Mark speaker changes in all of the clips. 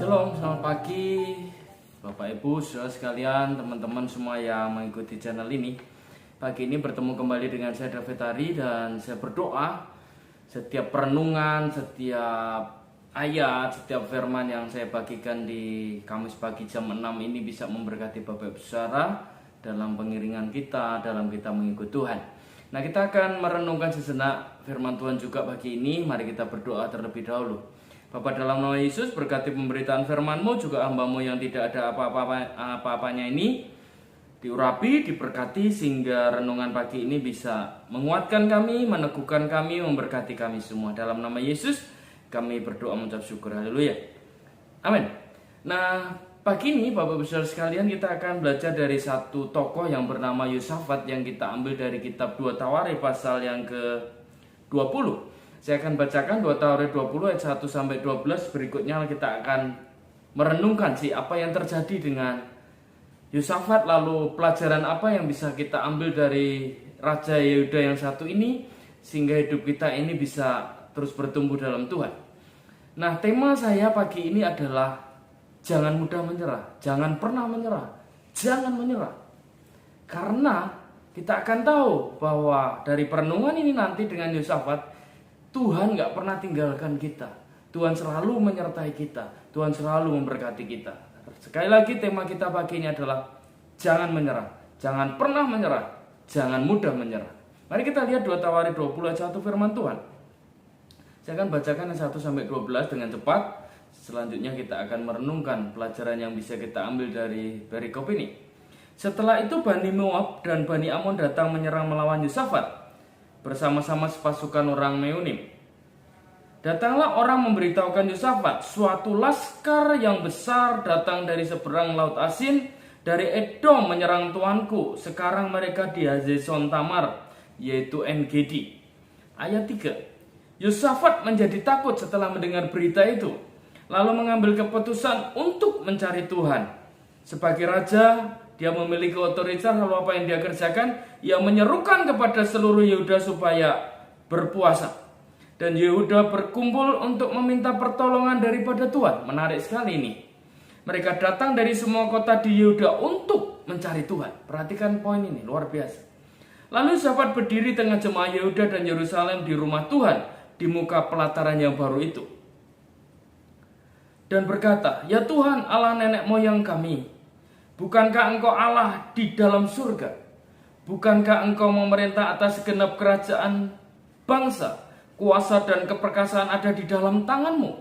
Speaker 1: Shalom, selamat pagi Bapak Ibu, saudara sekalian, teman-teman semua yang mengikuti channel ini. Pagi ini bertemu kembali dengan saya David Ari dan saya berdoa setiap perenungan, setiap ayat, setiap firman yang saya bagikan di Kamis pagi jam 6 ini bisa memberkati Bapak Ibu saudara dalam pengiringan kita, dalam kita mengikut Tuhan. Nah, kita akan merenungkan sejenak firman Tuhan juga pagi ini. Mari kita berdoa terlebih dahulu. Bapa, dalam nama Yesus, berkati pemberitaan firman-Mu, juga hamba-Mu yang tidak ada apa-apanya ini diurapi, diberkati, sehingga renungan pagi ini bisa menguatkan kami, meneguhkan kami, memberkati kami semua. Dalam nama Yesus kami berdoa mengucap syukur. Haleluya, amin. Nah, pagi ini Bapak Ibu Saudara sekalian, kita akan belajar dari satu tokoh yang bernama Yosafat, yang kita ambil dari kitab 2 Tawarikh pasal yang ke-20. Saya akan bacakan 2 Tawarikh 20 ayat 1 sampai 12. Berikutnya kita akan merenungkan apa yang terjadi dengan Yosafat, lalu pelajaran apa yang bisa kita ambil dari Raja Yehuda yang satu ini, sehingga hidup kita ini bisa terus bertumbuh dalam Tuhan. Nah, tema saya pagi ini adalah jangan mudah menyerah, jangan pernah menyerah, jangan menyerah. Karena kita akan tahu bahwa dari perenungan ini nanti dengan Yosafat, Tuhan gak pernah tinggalkan kita. Tuhan selalu menyertai kita. Tuhan selalu memberkati kita. Sekali lagi tema kita pagi ini adalah jangan menyerah, jangan pernah menyerah, jangan mudah menyerah. Mari kita lihat 2 Tawarikh 20 ayat 1 firman Tuhan. Saya akan bacakan ayat 1 sampai 12 dengan cepat. Selanjutnya kita akan merenungkan pelajaran yang bisa kita ambil dari perikop ini. Setelah itu Bani Moab dan Bani Amon datang menyerang melawan Yosafat bersama-sama sepasukan orang Meonim. Datanglah orang memberitahukan Yosafat, suatu laskar yang besar datang dari seberang laut Asin, dari Edom menyerang tuanku. Sekarang mereka di Hazezon Tamar, yaitu En-Gedi. Ayat 3. Yosafat menjadi takut setelah mendengar berita itu, lalu mengambil keputusan untuk mencari Tuhan. Sebagai raja, dia memiliki otoritas, lalu apa yang dia kerjakan? Ia menyerukan kepada seluruh Yehuda supaya berpuasa. Dan Yehuda berkumpul untuk meminta pertolongan daripada Tuhan. Menarik sekali ini. Mereka datang dari semua kota di Yehuda untuk mencari Tuhan. Perhatikan poin ini, luar biasa. Lalu Yosafat berdiri tengah jemaah Yehuda dan Yerusalem di rumah Tuhan, di muka pelataran yang baru itu, dan berkata, "Ya Tuhan, Allah nenek moyang kami, bukankah Engkau Allah di dalam surga? Bukankah Engkau memerintah atas segenap kerajaan bangsa? Kuasa dan keperkasaan ada di dalam tangan-Mu,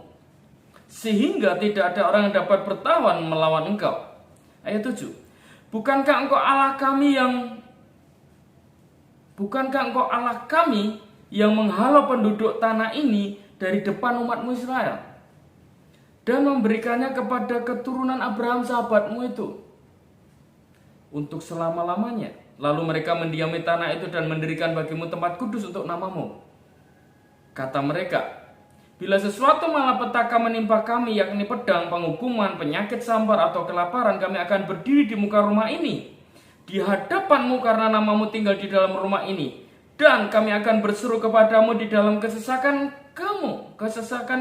Speaker 1: sehingga tidak ada orang yang dapat bertawan melawan Engkau." Ayat 7. Bukankah Engkau Allah kami yang menghalau penduduk tanah ini dari depan umat-Mu Israel, dan memberikannya kepada keturunan Abraham sahabat-Mu itu untuk selama-lamanya. Lalu mereka mendiami tanah itu dan mendirikan bagimu tempat kudus untuk namamu. Kata mereka, bila sesuatu malapetaka menimpa kami, yakni pedang, penghukuman, penyakit sambar atau kelaparan, kami akan berdiri di muka rumah ini di hadapanmu karena namamu tinggal di dalam rumah ini. Dan kami akan berseru kepadamu di dalam kesesakan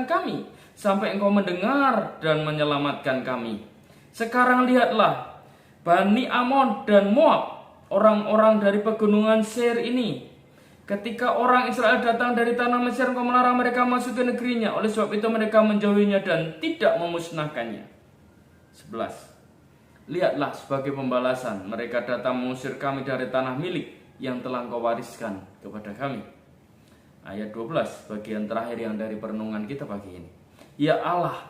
Speaker 1: kami, sampai engkau mendengar dan menyelamatkan kami. Sekarang lihatlah, Bani Amon dan Moab, orang-orang dari pegunungan Seir ini. Ketika orang Israel datang dari tanah Mesir, engkau melarang mereka masuk ke negerinya. Oleh sebab itu mereka menjauhinya dan tidak memusnahkannya. 11. Lihatlah sebagai pembalasan, mereka datang mengusir kami dari tanah milik yang telah engkau wariskan kepada kami. Ayat 12, bagian terakhir yang dari perenungan kita pagi ini. Ya Allah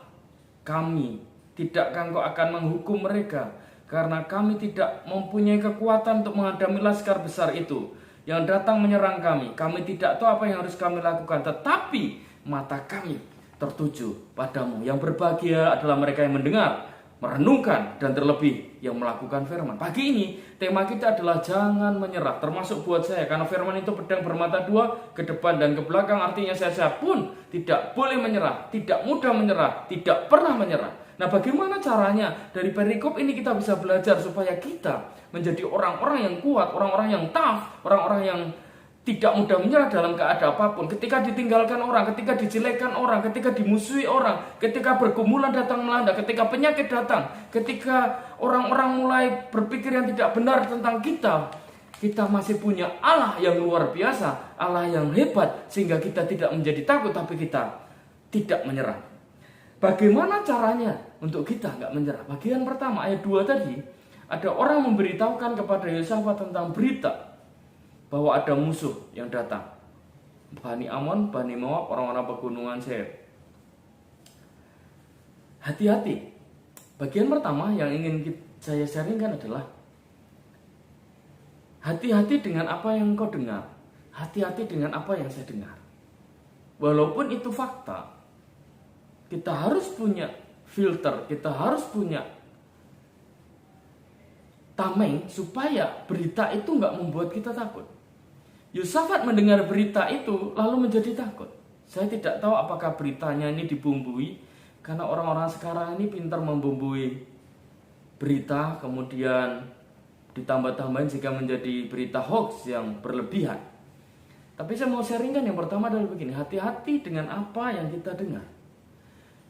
Speaker 1: kami, tidakkah Engkau akan menghukum mereka? Karena kami tidak mempunyai kekuatan untuk menghadapi laskar besar itu yang datang menyerang kami. Kami tidak tahu apa yang harus kami lakukan, tetapi mata kami tertuju padamu. Yang berbahagia adalah mereka yang mendengar, merenungkan, dan terlebih yang melakukan firman. Pagi ini tema kita adalah jangan menyerah, termasuk buat saya, karena firman itu pedang bermata dua, ke depan dan ke belakang. Artinya saya pun tidak boleh menyerah, tidak mudah menyerah, tidak pernah menyerah. Nah, bagaimana caranya? Dari perikop ini kita bisa belajar supaya kita menjadi orang-orang yang kuat, orang-orang yang tough, orang-orang yang tidak mudah menyerah dalam keadaan apapun. Ketika ditinggalkan orang, ketika dijelekan orang, ketika dimusuhi orang, ketika pergumulan datang melanda, ketika penyakit datang, ketika orang-orang mulai berpikir yang tidak benar tentang kita, kita masih punya Allah yang luar biasa, Allah yang hebat, sehingga kita tidak menjadi takut, tapi kita tidak menyerah. Bagaimana caranya untuk kita nggak menyerah? Bagian pertama, ayat 2 tadi, ada orang memberitahukan kepada Yosafat tentang berita bahwa ada musuh yang datang. Bani Amon, Bani Moab, orang-orang pegunungan Seir. Hati-hati. Bagian pertama yang ingin saya sharingkan adalah hati-hati dengan apa yang kau dengar. Hati-hati dengan apa yang saya dengar. Walaupun itu fakta, kita harus punya filter, kita harus punya tameng supaya berita itu nggak membuat kita takut. Yosafat mendengar berita itu lalu menjadi takut. Saya tidak tahu apakah beritanya ini dibumbui, karena orang-orang sekarang ini pintar membumbui berita, kemudian ditambah-tambahin jika menjadi berita hoax yang berlebihan. Tapi saya mau sharingkan yang pertama adalah begini, hati-hati dengan apa yang kita dengar.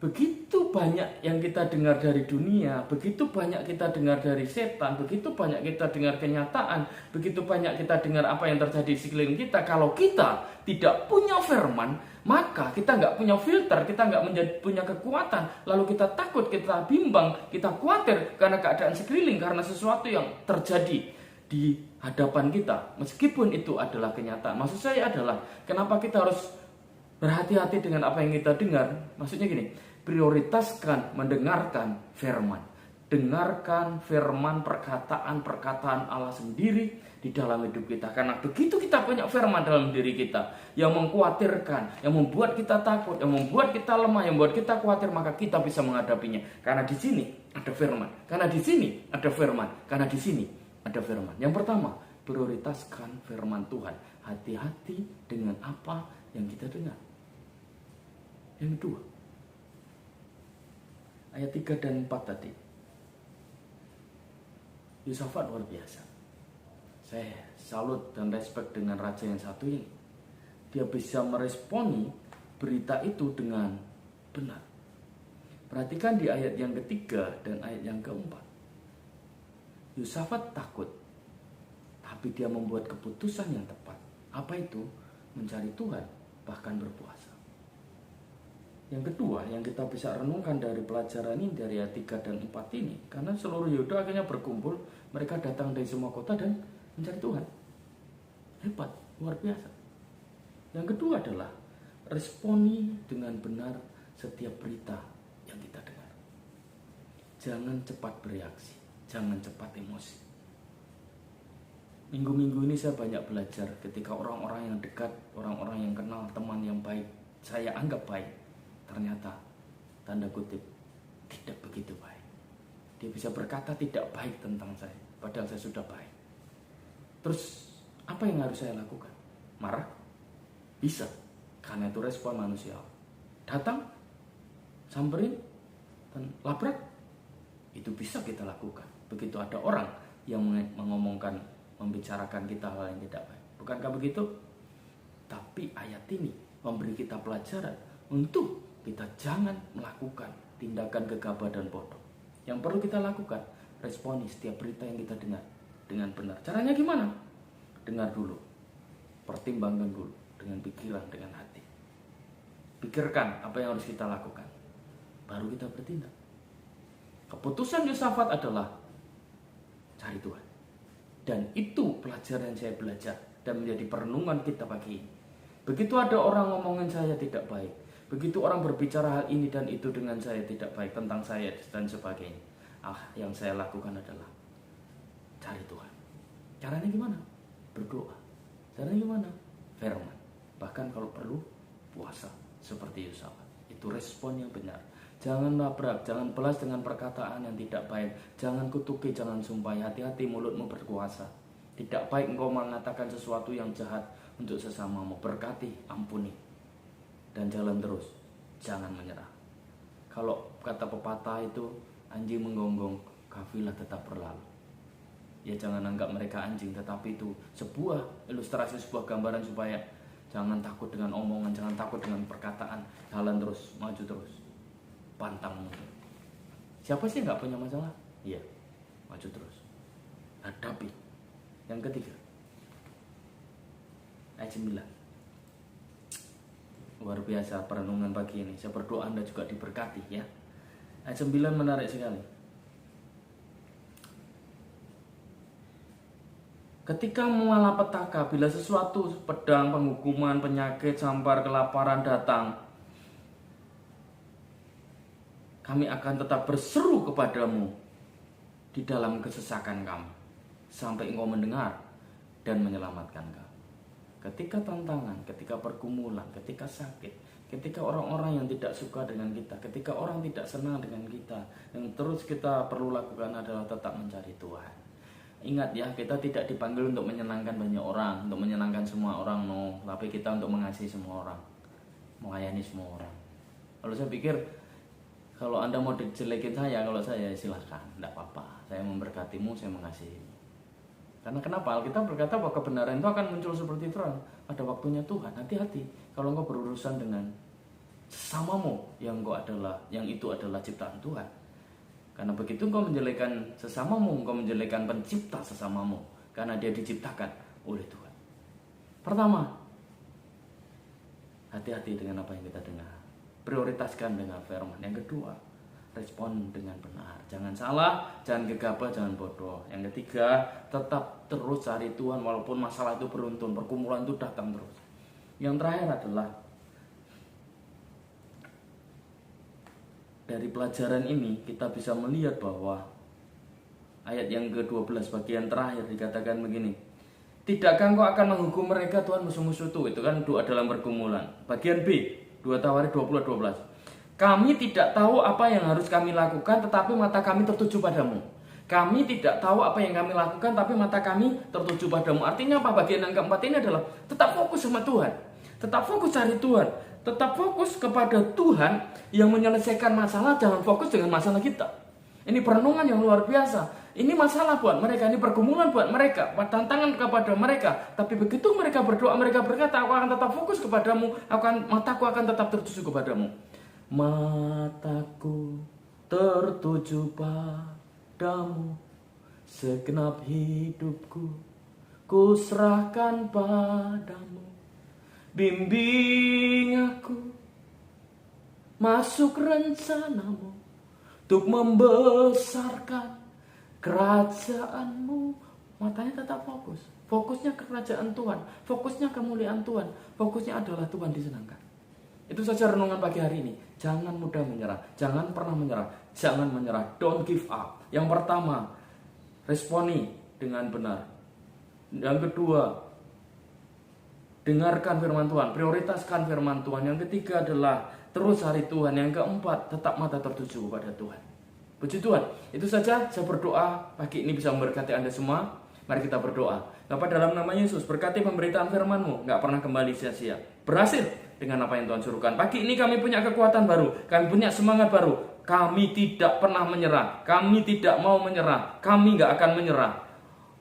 Speaker 1: Begitu banyak yang kita dengar dari dunia, begitu banyak kita dengar dari setan, begitu banyak kita dengar kenyataan, begitu banyak kita dengar apa yang terjadi di sekeliling kita. Kalau kita tidak punya firman, maka kita nggak punya filter, kita nggak punya kekuatan. Lalu kita takut, kita bimbang, kita khawatir karena keadaan sekeliling, karena sesuatu yang terjadi di hadapan kita. Meskipun itu adalah kenyataan. Maksud saya adalah, kenapa kita harus berhati-hati dengan apa yang kita dengar? Maksudnya gini, prioritaskan mendengarkan firman. Dengarkan firman, perkataan Allah sendiri di dalam hidup kita. Karena begitu kita punya firman dalam diri kita yang mengkhawatirkan, yang membuat kita takut, yang membuat kita lemah, yang membuat kita khawatir, maka kita bisa menghadapinya. Karena di sini ada firman. Karena di sini ada firman. Karena di sini ada firman. Yang pertama, prioritaskan firman Tuhan. Hati-hati dengan apa yang kita dengar. Yang kedua, ayat 3 dan 4 tadi. Yosafat luar biasa. Saya salut dan respect dengan raja yang satu ini. Dia bisa meresponi berita itu dengan benar. Perhatikan di ayat yang ketiga dan ayat yang keempat. Yosafat takut, tapi dia membuat keputusan yang tepat. Apa itu? Mencari Tuhan, bahkan berpuasa. Yang kedua, yang kita bisa renungkan dari pelajaran ini, dari ayat 3 dan 4 ini, karena seluruh Yehuda akhirnya berkumpul, mereka datang dari semua kota dan mencari Tuhan. Hebat, luar biasa. Yang kedua adalah responi dengan benar setiap berita yang kita dengar. Jangan cepat bereaksi, jangan cepat emosi. Minggu-minggu ini saya banyak belajar ketika orang-orang yang dekat, orang-orang yang kenal, teman yang baik, saya anggap baik, ternyata tanda kutip tidak begitu baik. Dia bisa berkata tidak baik tentang saya, padahal saya sudah baik. Terus apa yang harus saya lakukan? Marah? Bisa, karena itu respon manusia. Datang, samperin, dan labrak, itu bisa kita lakukan. Begitu ada orang yang mengomongkan, membicarakan kita hal yang tidak baik. Bukankah begitu? Tapi ayat ini memberi kita pelajaran untuk kita jangan melakukan tindakan gegabah dan bodoh. Yang perlu kita lakukan, responi setiap berita yang kita dengar dengan benar. Caranya gimana? Dengar dulu, pertimbangkan dulu dengan pikiran, dengan hati. Pikirkan apa yang harus kita lakukan, baru kita bertindak. Keputusan Yosafat adalah cari Tuhan. Dan itu pelajaran yang saya belajar dan menjadi perenungan kita pagi ini. Begitu ada orang ngomongin saya tidak baik, begitu orang berbicara hal ini dan itu dengan saya tidak baik, tentang saya dan sebagainya, yang saya lakukan adalah cari Tuhan. Caranya gimana? Berdoa. Caranya gimana? Firman. Bahkan kalau perlu puasa seperti Yosafat. Itu respon yang benar. Jangan labrak, jangan belas dengan perkataan yang tidak baik. Jangan kutuki, jangan sumpahi. Hati-hati mulutmu berkuasa. Tidak baik engkau mengatakan sesuatu yang jahat untuk sesamamu. Berkati, ampuni, dan jalan terus. Jangan menyerah. Kalau kata pepatah itu, anjing menggonggong, kafilah tetap berlalu. Ya jangan anggap mereka anjing, tetapi itu sebuah ilustrasi, sebuah gambaran supaya jangan takut dengan omongan, jangan takut dengan perkataan, jalan terus, maju terus, pantang mundur. Siapa sih nggak punya masalah? Iya, maju terus, hadapi. Yang ketiga, ayat 9. Luar biasa perenungan pagi ini. Saya berdoa Anda juga diberkati ya. Ayat 9 menarik sekali. Ketika malapetaka, bila sesuatu pedang, penghukuman, penyakit, sampar, kelaparan datang, kami akan tetap berseru kepadamu di dalam kesesakan kami, sampai engkau mendengar dan menyelamatkan kami. Ketika tantangan, ketika pergumulan, ketika sakit, ketika orang-orang yang tidak suka dengan kita, ketika orang tidak senang dengan kita, yang terus kita perlu lakukan adalah tetap mencari Tuhan. Ingat ya, kita tidak dipanggil untuk menyenangkan banyak orang, untuk menyenangkan semua orang, no. Tapi kita untuk mengasihi semua orang, melayani semua orang. Kalau saya pikir, kalau Anda mau dijelekin saya, kalau saya silahkan, tidak apa-apa. Saya memberkatimu, saya mengasihimu. Karena kenapa? Alkitab berkata bahwa kebenaran itu akan muncul seperti terang pada waktunya Tuhan. Hati-hati kalau engkau berurusan dengan sesamamu yang itu adalah ciptaan Tuhan. Karena begitu engkau menjelekan sesamamu, engkau menjelekan pencipta sesamamu, karena dia diciptakan oleh Tuhan. Pertama, hati-hati dengan apa yang kita dengar. Prioritaskan dengan firman. Yang kedua, respon dengan benar. Jangan salah, jangan gegabah, jangan bodoh. Yang ketiga, tetap terus cari Tuhan walaupun masalah itu beruntun, pergumulan itu datang terus. Yang terakhir adalah, dari pelajaran ini kita bisa melihat bahwa ayat yang ke-12 bagian terakhir dikatakan begini. Tidakkah engkau akan menghukum mereka Tuhan musuh-musuh itu kan doa dalam pergumulan. Bagian B, 2 Tawarik 20-12. Kami tidak tahu apa yang harus kami lakukan, tetapi mata kami tertuju padamu. Kami tidak tahu apa yang kami lakukan, tapi mata kami tertuju padamu. Artinya apa? Bagian yang keempat ini adalah tetap fokus sama Tuhan. Tetap fokus cari Tuhan. Tetap fokus kepada Tuhan yang menyelesaikan masalah, jangan fokus dengan masalah kita. Ini perenungan yang luar biasa. Ini masalah buat mereka, ini pergumulan buat mereka, tantangan kepada mereka. Tapi begitu mereka berdoa, mereka berkata, aku akan tetap fokus kepadamu, mataku akan tetap tertuju kepadamu. Mataku tertuju padamu, segenap hidupku ku serahkan padamu. Bimbing aku masuk rencanamu untuk membesarkan kerajaanmu. Matanya tetap fokus. Fokusnya ke kerajaan Tuhan, fokusnya kemuliaan Tuhan, fokusnya adalah Tuhan disenangkan. Itu saja renungan pagi hari ini. Jangan mudah menyerah, jangan pernah menyerah, jangan menyerah. Don't give up. Yang pertama, responi dengan benar. Yang kedua, dengarkan firman Tuhan, prioritaskan firman Tuhan. Yang ketiga adalah terus cari Tuhan. Yang keempat, tetap mata tertuju kepada Tuhan. Puji Tuhan. Itu saja saya berdoa pagi ini bisa memberkati Anda semua. Mari kita berdoa. Bapa, dalam nama Yesus, berkati pemberitaan firman-Mu, gak pernah kembali sia-sia. Berhasil dengan apa yang Tuhan suruhkan. Pagi ini kami punya kekuatan baru, kami punya semangat baru. Kami tidak pernah menyerah, kami tidak mau menyerah, kami gak akan menyerah.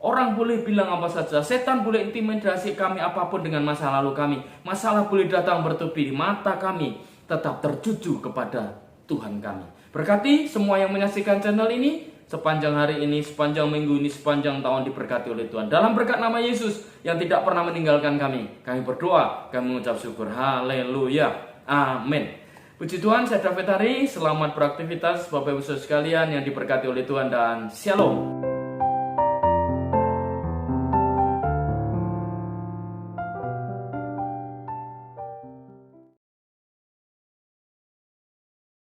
Speaker 1: Orang boleh bilang apa saja, setan boleh intimidasi kami apapun dengan masa lalu kami. Masalah boleh datang bertubi, mata kami tetap tertuju kepada Tuhan kami. Berkati semua yang menyaksikan channel ini, sepanjang hari ini, sepanjang minggu ini, sepanjang tahun diberkati oleh Tuhan. Dalam berkat nama Yesus yang tidak pernah meninggalkan kami berdoa, kami mengucap syukur. Haleluya, amin. Puji Tuhan, saya David Hari, selamat beraktivitas Bapak Ibu Saudara sekalian yang diberkati oleh Tuhan dan Shalom.